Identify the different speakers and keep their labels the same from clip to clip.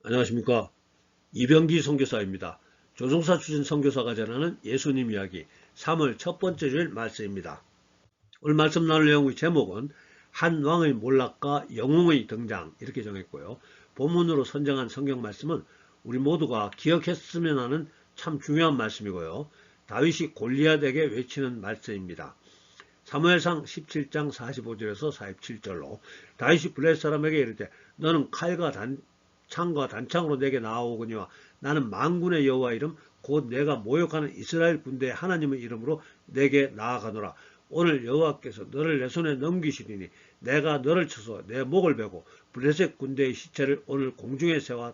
Speaker 1: 안녕하십니까. 이병기 선교사입니다. 조종사 출신 선교사가 전하는 예수님 이야기 3월 첫 번째 주일 말씀입니다. 오늘 말씀 나눌 내용의 제목은 한 왕의 몰락과 영웅의 등장 이렇게 정했고요. 본문으로 선정한 성경 말씀은 우리 모두가 기억했으면 하는 참 중요한 말씀이고요. 다윗이 골리앗에게 외치는 말씀입니다. 사무엘상 17장 45절에서 47절로 다윗이 블레셋 사람에게 이르되 너는 칼과 창과 단창으로 내게 나아오거니와 나는 만군의 여호와 이름 곧 내가 모욕하는 이스라엘 군대의 하나님의 이름으로 내게 나아가노라. 오늘 여호와께서 너를 내 손에 넘기시리니 내가 너를 쳐서 내 목을 베고 블레셋 군대의 시체를 오늘 공중에 세워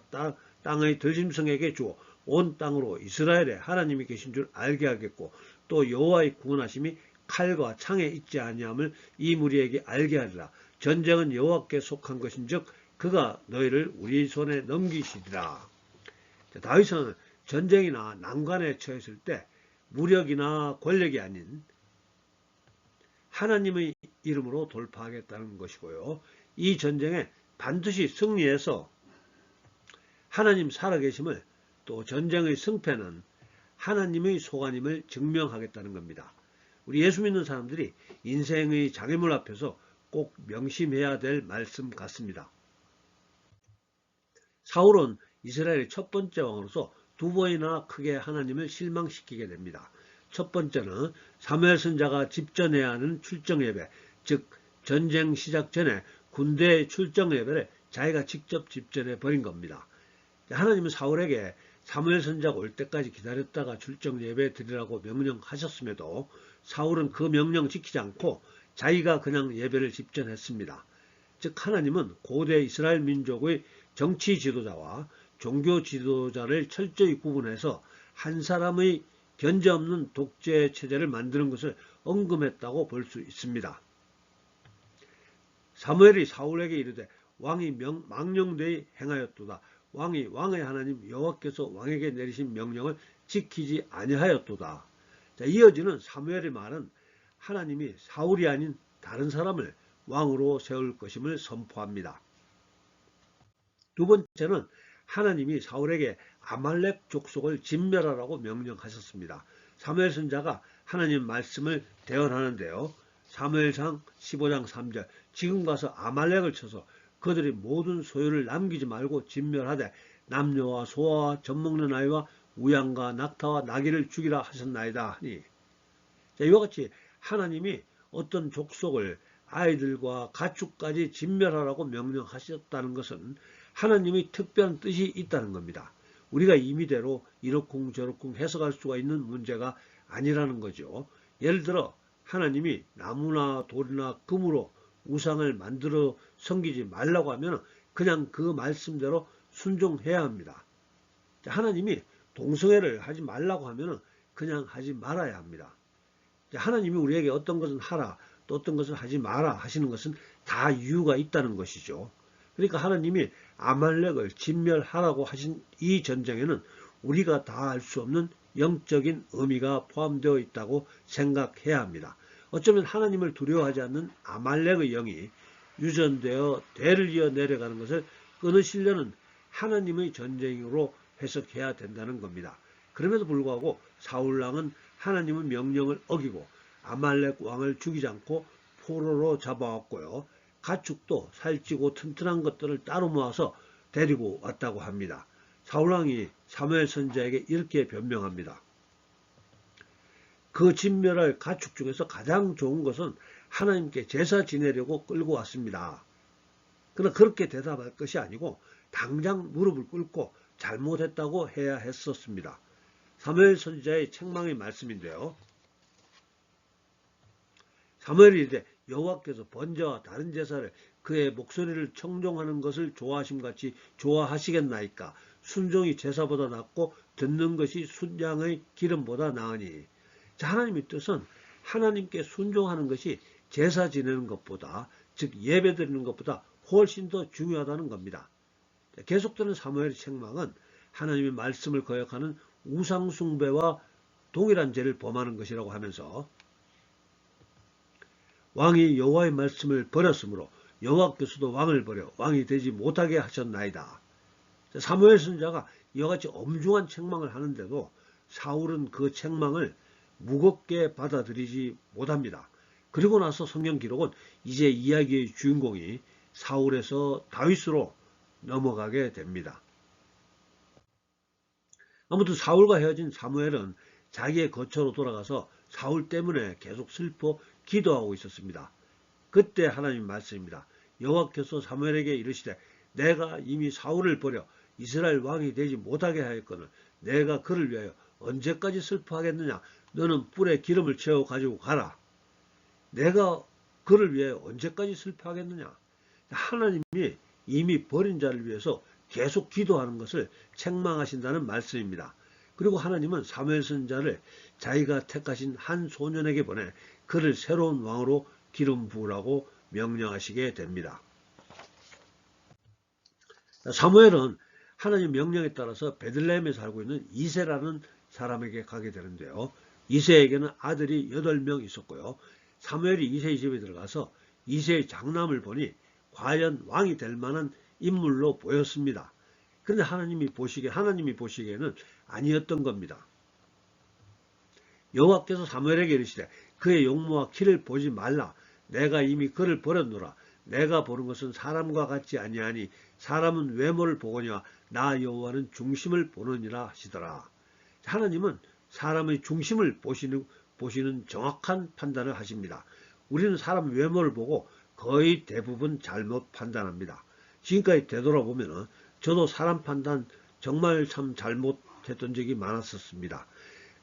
Speaker 1: 땅의 들짐승에게 주어 온 땅으로 이스라엘의 하나님이 계신 줄 알게 하겠고 또 여호와의 구원하심이 칼과 창에 있지 아니함을 이 무리에게 알게 하리라. 전쟁은 여호와께 속한 것인즉 그가 너희를 우리 손에 넘기시리라. 다윗은 전쟁이나 난관에 처했을 때 무력이나 권력이 아닌 하나님의 이름으로 돌파하겠다는 것이고요. 이 전쟁에 반드시 승리해서 하나님 살아계심을 또 전쟁의 승패는 하나님의 소관임을 증명하겠다는 겁니다. 우리 예수 믿는 사람들이 인생의 장애물 앞에서 꼭 명심해야 될 말씀 같습니다. 사울은 이스라엘의 첫 번째 왕으로서 두 번이나 크게 하나님을 실망시키게 됩니다. 첫 번째는 사무엘 선지자가 집전해야 하는 출정 예배, 즉 전쟁 시작 전에 군대의 출정 예배를 자기가 직접 집전해 버린 겁니다. 하나님은 사울에게 사무엘 선지자가 올 때까지 기다렸다가 출정 예배 드리라고 명령하셨음에도 사울은 그 명령 지키지 않고 자기가 그냥 예배를 집전했습니다. 즉 하나님은 고대 이스라엘 민족의 정치 지도자와 종교 지도자를 철저히 구분해서 한 사람의 견제 없는 독재 체제를 만드는 것을 언급했다고 볼 수 있습니다. 사무엘이 사울에게 이르되 왕이 망령되이 행하였도다. 왕이 왕의 하나님 여호와께서 왕에게 내리신 명령을 지키지 아니하였도다. 자, 이어지는 사무엘의 말은 하나님이 사울이 아닌 다른 사람을 왕으로 세울 것임을 선포합니다. 두 번째는 하나님이 사울에게 아말렉 족속을 진멸하라고 명령하셨습니다. 사무엘 선지자가 하나님 말씀을 대언하는데요. 사무엘상 15장 3절 지금 가서 아말렉을 쳐서 그들이 모든 소유를 남기지 말고 진멸하되 남녀와 소와 젖먹는 아이와 우양과 낙타와 나귀를 죽이라 하셨나이다 하니, 이와 같이 하나님이 어떤 족속을 아이들과 가축까지 진멸하라고 명령하셨다는 것은 하나님의 특별한 뜻이 있다는 겁니다. 우리가 임의대로 이러쿵저러쿵 해석할 수가 있는 문제가 아니라는 거죠. 예를 들어 하나님이 나무나 돌이나 금으로 우상을 만들어 섬기지 말라고 하면 그냥 그 말씀대로 순종해야 합니다. 하나님이 동성애를 하지 말라고 하면 그냥 하지 말아야 합니다. 하나님이 우리에게 어떤 것은 하라 또 어떤 것을 하지 마라 하시는 것은 다 이유가 있다는 것이죠. 그러니까 하나님이 아말렉을 진멸하라고 하신 이 전쟁에는 우리가 다 알 수 없는 영적인 의미가 포함되어 있다고 생각해야 합니다. 어쩌면 하나님을 두려워하지 않는 아말렉의 영이 유전되어 대를 이어 내려가는 것을 끊으시려는 하나님의 전쟁으로 해석해야 된다는 겁니다. 그럼에도 불구하고 사울왕은 하나님의 명령을 어기고 아말렉 왕을 죽이지 않고 포로로 잡아왔고요. 가축도 살찌고 튼튼한 것들을 따로 모아서 데리고 왔다고 합니다. 사울왕이 사무엘 선지자에게 이렇게 변명합니다. 그 진멸할 가축 중에서 가장 좋은 것은 하나님께 제사 지내려고 끌고 왔습니다. 그러나 그렇게 대답할 것이 아니고 당장 무릎을 꿇고 잘못했다고 해야 했었습니다. 사무엘 선지자의 책망의 말씀인데요. 사무엘이 이제 여호와께서 번제와 다른 제사를 그의 목소리를 청종하는 것을 좋아하심같이 좋아하시겠나이까. 순종이 제사보다 낫고 듣는 것이 순양의 기름보다 나으니. 자, 하나님의 뜻은 하나님께 순종하는 것이 제사 지내는 것보다, 즉 예배 드리는 것보다 훨씬 더 중요하다는 겁니다. 자, 계속되는 사무엘의 책망은 하나님의 말씀을 거역하는 우상 숭배와 동일한 죄를 범하는 것이라고 하면서 왕이 여호와의 말씀을 버렸으므로 여호와께서도 왕을 버려 왕이 되지 못하게 하셨나이다. 사무엘 선지자가 이와 같이 엄중한 책망을 하는데도 사울은 그 책망을 무겁게 받아들이지 못합니다. 그리고 나서 성경 기록은 이제 이야기의 주인공이 사울에서 다윗으로 넘어가게 됩니다. 아무튼 사울과 헤어진 사무엘은 자기의 거처로 돌아가서 사울 때문에 계속 슬퍼 기도하고 있었습니다. 그때 하나님 말씀입니다. 여호와께서 사무엘에게 이르시되 내가 이미 사울을 버려 이스라엘 왕이 되지 못하게 하였거늘 내가 그를 위하여 언제까지 슬퍼하겠느냐. 너는 뿔에 기름을 채워 가지고 가라. 내가 그를 위하여 언제까지 슬퍼하겠느냐. 하나님이 이미 버린 자를 위해서 계속 기도하는 것을 책망하신다는 말씀입니다. 그리고 하나님은 사무엘 선지자를 자기가 택하신 한 소년에게 보내 그를 새로운 왕으로 기름 부으라고 명령하시게 됩니다. 사무엘은 하나님 명령에 따라서 베들레헴에 살고 있는 이새라는 사람에게 가게 되는데요. 이새에게는 아들이 8명 있었고요. 사무엘이 이새의 집에 들어가서 이새의 장남을 보니 과연 왕이 될 만한 인물로 보였습니다. 그런데 하나님이 보시기에는 아니었던 겁니다. 여호와께서 사무엘에게 이르시되 그의 용모와 키를 보지 말라. 내가 이미 그를 버렸노라. 내가 보는 것은 사람과 같지 아니하니 사람은 외모를 보거니와 나 여호와는 중심을 보느니라 하시더라. 하나님은 사람의 중심을 보시는 정확한 판단을 하십니다. 우리는 사람 외모를 보고 거의 대부분 잘못 판단합니다. 지금까지 되돌아보면 저도 사람 판단 정말 참 잘못했던 적이 많았었습니다.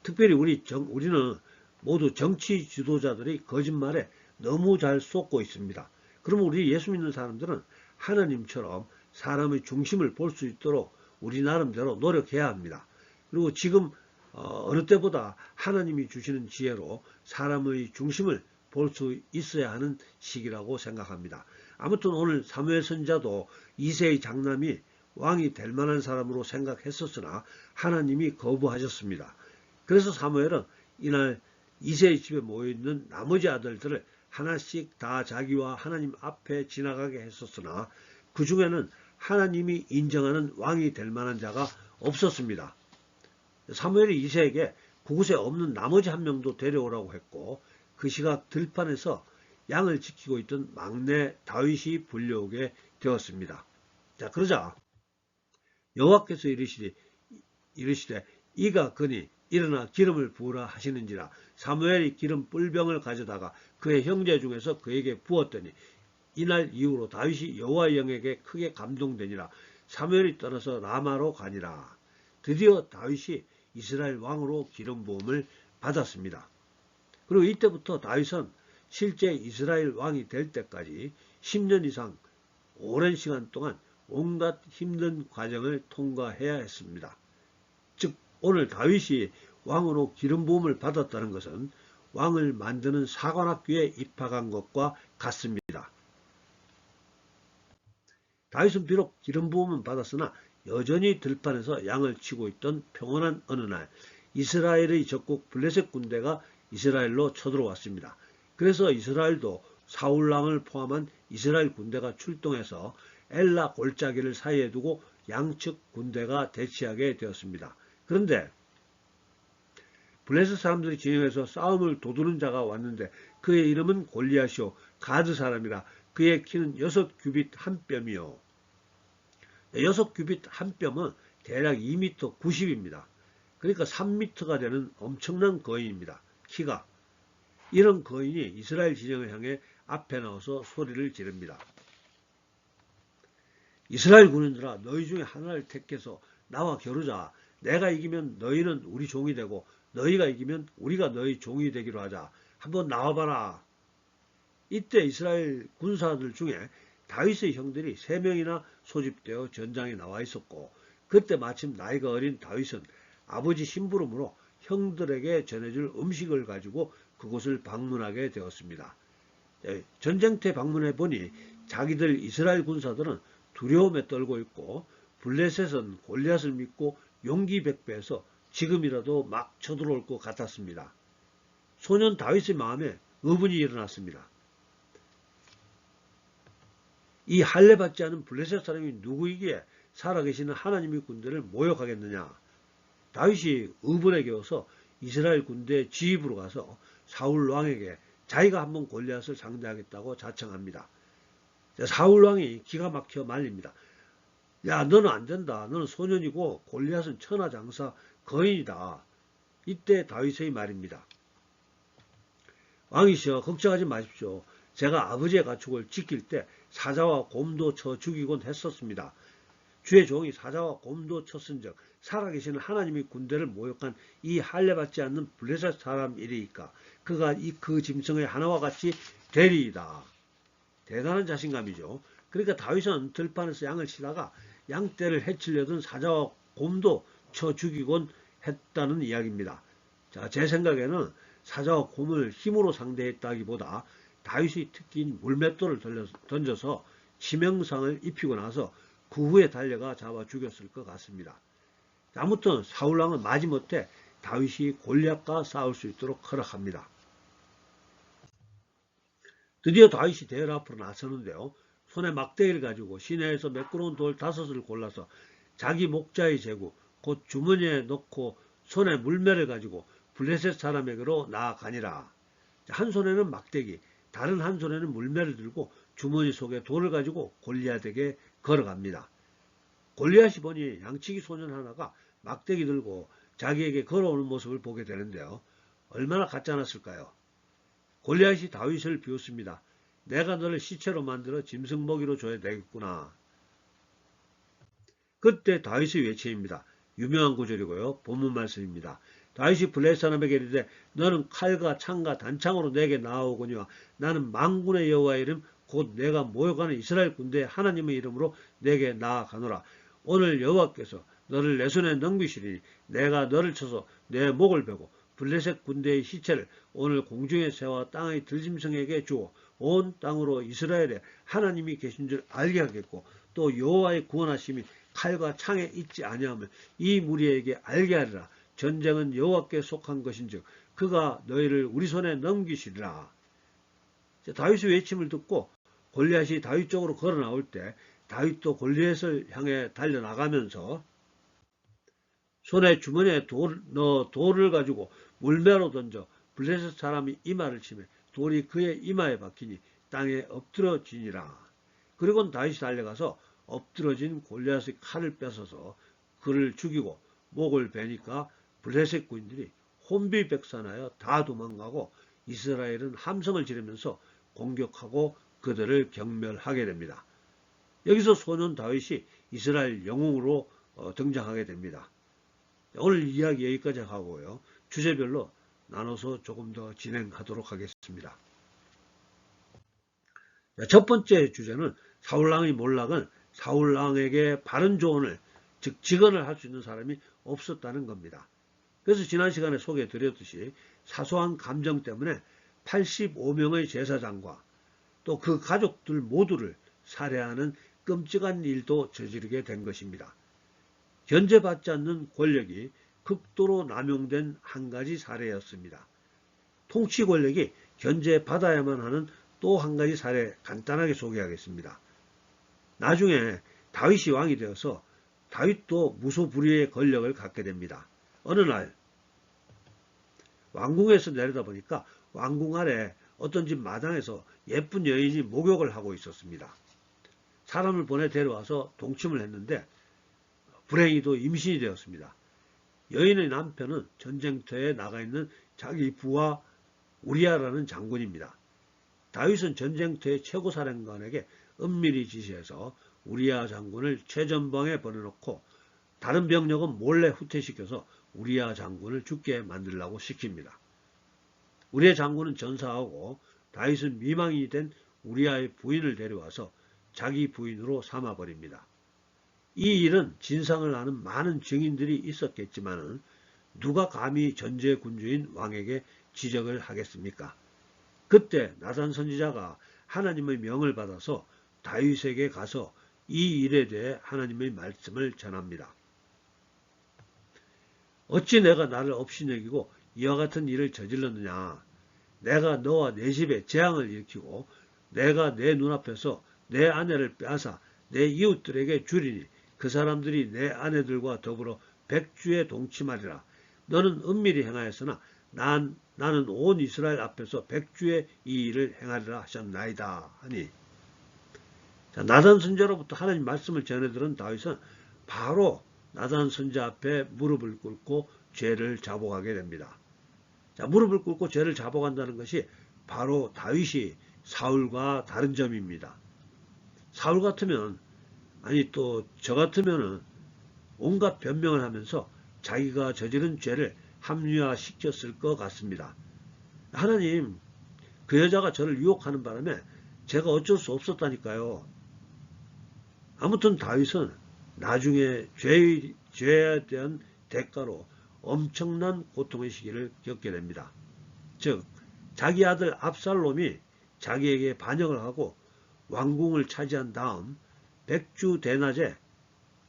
Speaker 1: 특별히 우리는 모두 정치 지도자들이 거짓말에 너무 잘 속고 있습니다. 그러면 우리 예수 믿는 사람들은 하나님처럼 사람의 중심을 볼 수 있도록 우리 나름대로 노력해야 합니다. 그리고 지금 어느 때보다 하나님이 주시는 지혜로 사람의 중심을 볼 수 있어야 하는 시기라고 생각합니다. 아무튼 오늘 사무엘 선지자도 이새의 장남이 왕이 될 만한 사람으로 생각했었으나 하나님이 거부하셨습니다. 그래서 사무엘은 이날 이새의 집에 모여있는 나머지 아들들을 하나씩 다 자기와 하나님 앞에 지나가게 했었으나 그 중에는 하나님이 인정하는 왕이 될 만한 자가 없었습니다. 사무엘이 이새에게 그곳에 없는 나머지 한 명도 데려오라고 했고 그 시각 들판에서 양을 지키고 있던 막내 다윗이 불려오게 되었습니다. 자, 그러자 여호와께서 이르시되 이가 거니 일어나 기름을 부으라 하시는지라. 사무엘이 기름 뿔병을 가져다가 그의 형제 중에서 그에게 부었더니 이날 이후로 다윗이 여호와의 영에게 크게 감동되니라. 사무엘이 떠나서 라마로 가니라. 드디어 다윗이 이스라엘 왕으로 기름 부음을 받았습니다. 그리고 이때부터 다윗은 실제 이스라엘 왕이 될 때까지 10년 이상 오랜 시간 동안 온갖 힘든 과정을 통과해야 했습니다. 즉 오늘 다윗이 왕으로 기름 부음을 받았다는 것은 왕을 만드는 사관학교에 입학한 것과 같습니다. 다윗은 비록 기름 부음은 받았으나 여전히 들판에서 양을 치고 있던 평온한 어느 날 이스라엘의 적국 블레셋 군대가 이스라엘로 쳐들어왔습니다. 그래서 이스라엘도 사울왕을 포함한 이스라엘 군대가 출동해서 엘라 골짜기를 사이에 두고 양측 군대가 대치하게 되었습니다. 그런데 블레셋 사람들이 진영해서 싸움을 도두는 자가 왔는데 그의 이름은 골리앗이요 가드 사람이라. 그의 키는 6규빗 한 뼘이요. 6규빗 한 뼘은 대략 2m 90입니다. 그러니까 3m가 되는 엄청난 거인입니다. 키가. 이런 거인이 이스라엘 진영을 향해 앞에 나와서 소리를 지릅니다. 이스라엘 군인들아, 너희 중에 하나를 택해서 나와 겨루자. 내가 이기면 너희는 우리 종이 되고 너희가 이기면 우리가 너희 종이 되기로 하자. 한번 나와봐라. 이때 이스라엘 군사들 중에 다윗의 형들이 3명이나 소집되어 전장에 나와 있었고 그때 마침 나이가 어린 다윗은 아버지 심부름으로 형들에게 전해줄 음식을 가지고 그곳을 방문하게 되었습니다. 전쟁터에 방문해 보니 자기들 이스라엘 군사들은 두려움에 떨고 있고 블레셋은 골리앗을 믿고 용기 백배해서 지금이라도 막 쳐들어올 것 같았습니다. 소년 다윗의 마음에 의분이 일어났습니다. 이 할례받지 않은 블레셋 사람이 누구이기에 살아계시는 하나님의 군대를 모욕하겠느냐. 다윗이 의분에 겨워서 이스라엘 군대 지휘부로 가서 사울 왕에게 자기가 한번 골리앗을 상대하겠다고 자청합니다. 사울 왕이 기가 막혀 말립니다. 야, 너는 안 된다. 너는 소년이고 골리앗은 천하장사 거인이다. 이때 다윗의 말입니다. 왕이시여, 걱정하지 마십시오. 제가 아버지의 가축을 지킬 때 사자와 곰도 쳐 죽이곤 했었습니다. 주의 종이 사자와 곰도 쳤은즉 살아계시는 하나님의 군대를 모욕한 이 할례받지 않는 블레셋 사람이리이까 그가 그 짐승의 하나와 같이 되리이다. 대단한 자신감이죠. 그러니까 다윗은 들판에서 양을 치다가 양떼를 해치려던 사자와 곰도 쳐 죽이곤 했다는 이야기입니다. 자, 제 생각에는 사자와 곰을 힘으로 상대했다기보다 다윗이 특기인 물맷돌을 던져서 치명상을 입히고 나서 그 후에 달려가 잡아 죽였을 것 같습니다. 아무튼 사울왕은 마지못해 다윗이 골리앗과 싸울 수 있도록 허락합니다. 드디어 다윗이 대열 앞으로 나서는데요. 손에 막대기를 가지고 시내에서 매끄러운 돌 5을 골라서 자기 목자의 제구, 곧 주머니에 넣고 손에 물매를 가지고 블레셋 사람에게로 나아가니라. 한 손에는 막대기, 다른 한 손에는 물매를 들고 주머니 속에 돌을 가지고 골리앗에게 걸어갑니다. 골리앗이 보니 양치기 소년 하나가 막대기 들고 자기에게 걸어오는 모습을 보게 되는데요. 얼마나 가짜났을까요? 골리앗이 다윗을 비웃습니다. 내가 너를 시체로 만들어 짐승 먹이로 줘야 되겠구나. 그때 다윗의 외침입니다. 유명한 구절이고요. 본문 말씀입니다. 다윗이 블레셋 사람에게 이르되 너는 칼과 창과 단창으로 내게 나아오거니와 나는 만군의 여호와의 이름 곧 내가 모욕하는 이스라엘 군대의 하나님의 이름으로 내게 나아가노라. 오늘 여호와께서 너를 내 손에 넘기시리니 내가 너를 쳐서 내 목을 베고 블레셋 군대의 시체를 오늘 공중의 새와 땅의 들짐승에게 주어 온 땅으로 이스라엘에 하나님이 계신 줄 알게 하겠고 또 여호와의 구원하심이 칼과 창에 있지 아니하면 이 무리에게 알게 하리라. 전쟁은 여호와께 속한 것인즉 그가 너희를 우리 손에 넘기시리라. 다윗의 외침을 듣고 골리앗이 다윗 쪽으로 걸어 나올 때 다윗도 골리앗을 향해 달려나가면서 손에 주머니에 돌을 가지고 물매로 던져 블레셋 사람이 이마를 치며 돌이 그의 이마에 박히니 땅에 엎드러지니라. 그리고는 다윗이 달려가서 엎드러진 골리앗의 칼을 뺏어서 그를 죽이고 목을 베니까 블레셋 군인들이 혼비백산하여 다 도망가고 이스라엘은 함성을 지르면서 공격하고 그들을 경멸하게 됩니다. 여기서 소년 다윗이 이스라엘 영웅으로 등장하게 됩니다. 오늘 이야기 여기까지 하고요. 주제별로 나눠서 조금 더 진행하도록 하겠습니다. 첫 번째 주제는 사울왕의 몰락은 사울왕에게 바른 조언을, 즉 직언을 할 수 있는 사람이 없었다는 겁니다. 그래서 지난 시간에 소개해 드렸듯이 사소한 감정 때문에 85명의 제사장과 또 그 가족들 모두를 살해하는 끔찍한 일도 저지르게 된 것입니다. 견제받지 않는 권력이 극도로 남용된 한 가지 사례였습니다. 통치 권력이 견제받아야만 하는 또 한 가지 사례 간단하게 소개하겠습니다. 나중에 다윗이 왕이 되어서 다윗도 무소불위의 권력을 갖게 됩니다. 어느 날 왕궁에서 내려다보니까 왕궁 아래 어떤 집 마당에서 예쁜 여인이 목욕을 하고 있었습니다. 사람을 보내 데려와서 동침을 했는데 불행히도 임신이 되었습니다. 여인의 남편은 전쟁터에 나가 있는 자기 부하 우리아라는 장군입니다. 다윗은 전쟁터의 최고사령관에게 은밀히 지시해서 우리아 장군을 최전방에 보내놓고 다른 병력은 몰래 후퇴시켜서 우리아 장군을 죽게 만들라고 시킵니다. 우리아 장군은 전사하고 다윗은 미망이 된 우리아의 부인을 데려와서 자기 부인으로 삼아버립니다. 이 일은 진상을 아는 많은 증인들이 있었겠지만 누가 감히 전제군주인 왕에게 지적을 하겠습니까? 그때 나단 선지자가 하나님의 명을 받아서 다윗에게 가서 이 일에 대해 하나님의 말씀을 전합니다. 어찌 내가 나를 업신여기고 이와 같은 일을 저질렀느냐? 내가 너와 내 집에 재앙을 일으키고 내가 내 눈앞에서 내 아내를 빼앗아 내 이웃들에게 주리니 그 사람들이 내 아내들과 더불어 백주에 동침하리라. 너는 은밀히 행하였으나 나는 온 이스라엘 앞에서 백주의 이 일을 행하리라 하셨나이다 하니. 자, 나단 선지자로부터 하나님 말씀을 전해들은 다윗은 바로 나단 선지자 앞에 무릎을 꿇고 죄를 자복하게 됩니다. 자, 무릎을 꿇고 죄를 자복한다는 것이 바로 다윗이 사울과 다른 점입니다. 사울 같으면, 아니 또 저 같으면은 온갖 변명을 하면서 자기가 저지른 죄를 합리화시켰을 것 같습니다. 하나님, 그 여자가 저를 유혹하는 바람에 제가 어쩔 수 없었다니까요. 아무튼 다윗은 나중에 죄에 대한 대가로 엄청난 고통의 시기를 겪게 됩니다. 즉, 자기 아들 압살롬이 자기에게 반역을 하고 왕궁을 차지한 다음 백주 대낮에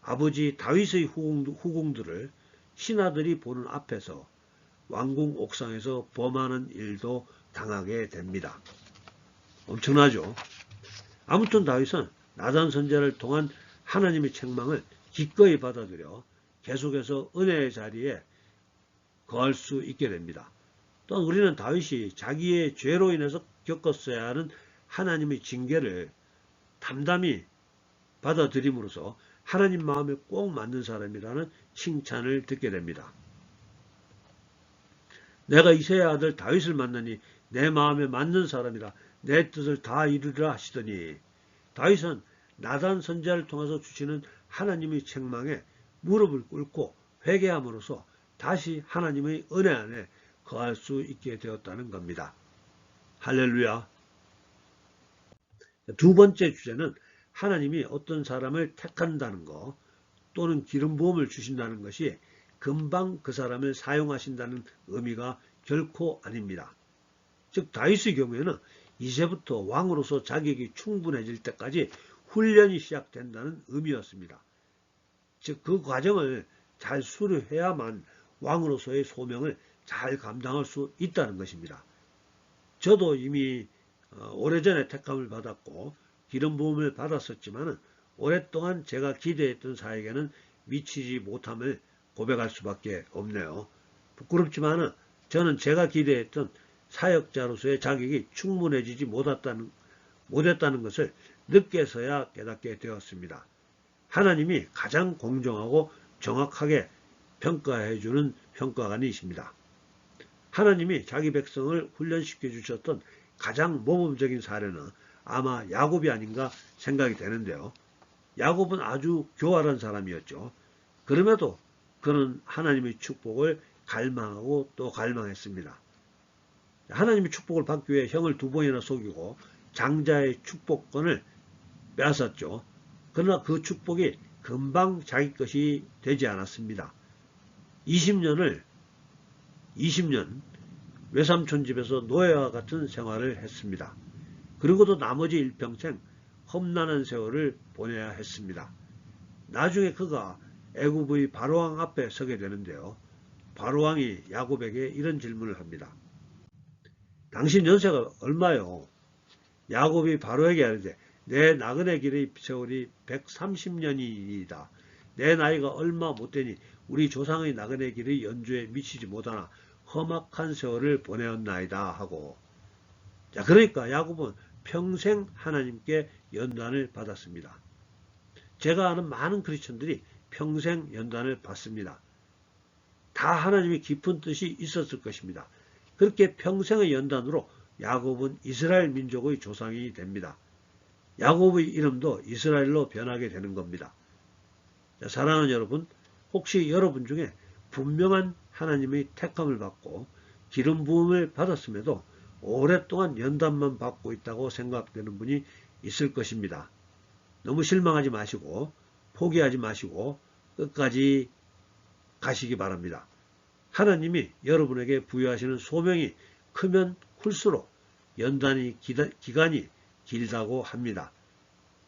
Speaker 1: 아버지 다윗의 후궁들을 신하들이 보는 앞에서 왕궁 옥상에서 범하는 일도 당하게 됩니다. 엄청나죠? 아무튼 다윗은 나단 선지자를 통한 하나님의 책망을 기꺼이 받아들여 계속해서 은혜의 자리에 거할 수 있게 됩니다. 또한 우리는 다윗이 자기의 죄로 인해서 겪었어야 하는 하나님의 징계를 담담히 받아들임으로써 하나님 마음에 꼭 맞는 사람이라는 칭찬을 듣게 됩니다. 내가 이새의 아들 다윗을 만나니 내 마음에 맞는 사람이라 내 뜻을 다 이루리라 하시더니, 다윗은 나단 선지자를 통해서 주시는 하나님의 책망에 무릎을 꿇고 회개함으로써 다시 하나님의 은혜 안에 거할 수 있게 되었다는 겁니다. 할렐루야. 두 번째 주제는 하나님이 어떤 사람을 택한다는 것 또는 기름 부음을 주신다는 것이 금방 그 사람을 사용하신다는 의미가 결코 아닙니다. 즉 다윗의 경우에는 이제부터 왕으로서 자격이 충분해질 때까지 훈련이 시작된다는 의미였습니다. 즉 그 과정을 잘 수료해야만 왕으로서의 소명을 잘 감당할 수 있다는 것입니다. 저도 이미 오래전에 택함을 받았고 기름 부음을 받았었지만 오랫동안 제가 기대했던 사역에는 미치지 못함을 고백할 수밖에 없네요. 부끄럽지만 저는 제가 기대했던 사역자로서의 자격이 충분해지지 못했다는 것을 늦게서야 깨닫게 되었습니다. 하나님이 가장 공정하고 정확하게 평가해주는 평가관이십니다. 하나님이 자기 백성을 훈련시켜 주셨던 가장 모범적인 사례는 아마 야곱이 아닌가 생각이 되는데요. 야곱은 아주 교활한 사람이었죠. 그럼에도 그는 하나님의 축복을 갈망하고 또 갈망했습니다. 하나님의 축복을 받기 위해 형을 2번이나 속이고 장자의 축복권을 빼앗았죠. 그러나 그 축복이 금방 자기 것이 되지 않았습니다. 20년 외삼촌 집에서 노예와 같은 생활을 했습니다. 그리고도 나머지 일평생 험난한 세월을 보내야 했습니다. 나중에 그가 애굽의 바로왕 앞에 서게 되는데요. 바로왕이 야곱에게 이런 질문을 합니다. 당신 연세가 얼마요? 야곱이 바로에게 하는데 내 나그네 길의 세월이 130년이니이다. 내 나이가 얼마 못되니 우리 조상의 나그네 길의 연주에 미치지 못하나 험악한 세월을 보내었나이다 하고, 자, 그러니까 야곱은 평생 하나님께 연단을 받았습니다. 제가 아는 많은 크리스천들이 평생 연단을 받습니다. 다 하나님의 깊은 뜻이 있었을 것입니다. 그렇게 평생의 연단으로 야곱은 이스라엘 민족의 조상이 됩니다. 야곱의 이름도 이스라엘로 변하게 되는 겁니다. 자, 사랑하는 여러분, 혹시 여러분 중에 분명한 하나님의 택함을 받고 기름 부음을 받았음에도 오랫동안 연단만 받고 있다고 생각되는 분이 있을 것입니다. 너무 실망하지 마시고 포기하지 마시고 끝까지 가시기 바랍니다. 하나님이 여러분에게 부여하시는 소명이 크면 클수록 연단이 기간이 길다고 합니다.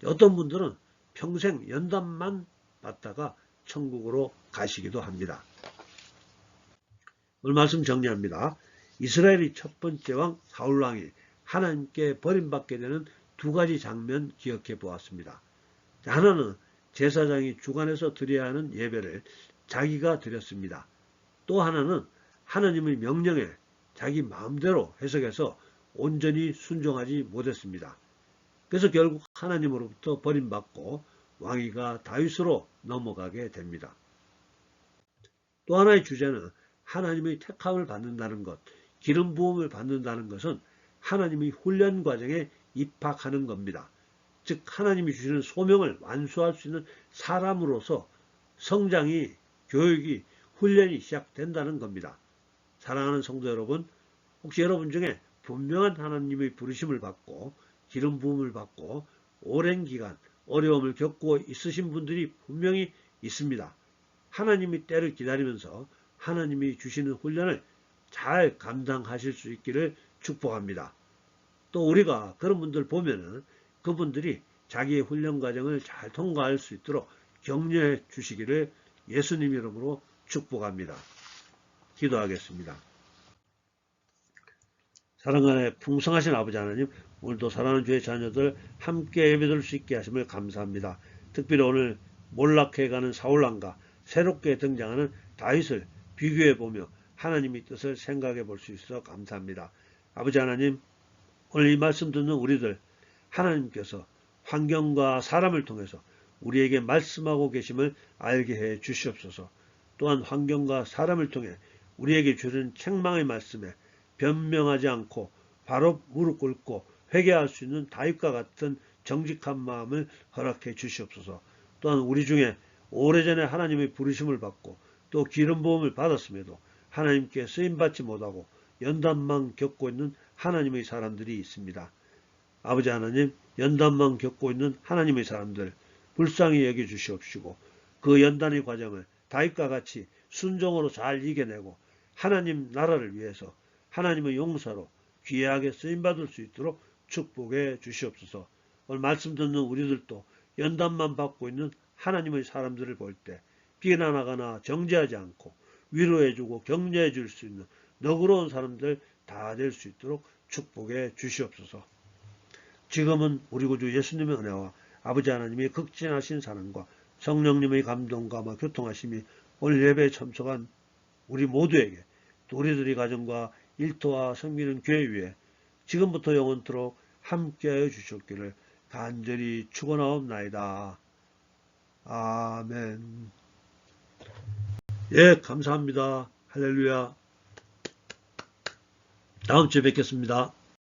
Speaker 1: 어떤 분들은 평생 연단만 받다가 천국으로 가시기도 합니다. 오늘 말씀 정리합니다. 이스라엘의 첫 번째 왕 사울왕이 하나님께 버림받게 되는 두 가지 장면 기억해 보았습니다. 하나는 제사장이 주관해서 드려야 하는 예배를 자기가 드렸습니다. 또 하나는 하나님의 명령에 자기 마음대로 해석해서 온전히 순종하지 못했습니다. 그래서 결국 하나님으로부터 버림받고 왕위가 다윗으로 넘어가게 됩니다. 또 하나의 주제는 하나님의 택함을 받는다는 것, 기름 부음을 받는다는 것은 하나님의 훈련 과정에 입학하는 겁니다. 즉 하나님이 주시는 소명을 완수할 수 있는 사람으로서 성장이, 교육이, 훈련이 시작된다는 겁니다. 사랑하는 성도 여러분, 혹시 여러분 중에 분명한 하나님의 부르심을 받고 기름 부음을 받고 오랜 기간 어려움을 겪고 있으신 분들이 분명히 있습니다. 하나님이 때를 기다리면서 하나님이 주시는 훈련을 잘 감당하실 수 있기를 축복합니다. 또 우리가 그런 분들 보면은 그분들이 자기의 훈련 과정을 잘 통과할 수 있도록 격려해 주시기를 예수님 이름으로 축복합니다. 기도하겠습니다. 사랑하는 풍성하신 아버지 하나님, 오늘도 사랑하는 주의 자녀들 함께 예배드릴 수 있게 하심을 감사합니다. 특별히 오늘 몰락해가는 사울왕과 새롭게 등장하는 다윗을 비교해보며 하나님의 뜻을 생각해 볼 수 있어 감사합니다. 아버지 하나님, 오늘 이 말씀 듣는 우리들 하나님께서 환경과 사람을 통해서 우리에게 말씀하고 계심을 알게 해 주시옵소서. 또한 환경과 사람을 통해 우리에게 주는 책망의 말씀에 변명하지 않고 바로 무릎 꿇고 회개할 수 있는 다윗과 같은 정직한 마음을 허락해 주시옵소서. 또한 우리 중에 오래전에 하나님의 부르심을 받고 또 기름 부음을 받았음에도 하나님께 쓰임받지 못하고 연단만 겪고 있는 하나님의 사람들이 있습니다. 아버지 하나님, 연단만 겪고 있는 하나님의 사람들 불쌍히 여겨 주시옵시고 그 연단의 과정을 다윗과 같이 순종으로 잘 이겨내고 하나님 나라를 위해서 하나님의 용사로 귀하게 쓰임받을 수 있도록 축복해 주시옵소서. 오늘 말씀 듣는 우리들도 연단만 받고 있는 하나님의 사람들을 볼 때 비난하거나 정죄하지 않고 위로해주고 격려해 줄 수 있는 너그러운 사람들 다 될 수 있도록 축복해 주시옵소서. 지금은 우리 구주 예수님의 은혜와 아버지 하나님의 극진하신 사랑과 성령님의 감동과 교통하심이 오늘 예배에 참석한 우리 모두에게 또 우리들의 가정과 일터와 섬기는 교회 위에 지금부터 영원토록 함께하여 주셨기를 간절히 축원하옵나이다. 아멘. 예, 감사합니다. 할렐루야. 다음 주에 뵙겠습니다.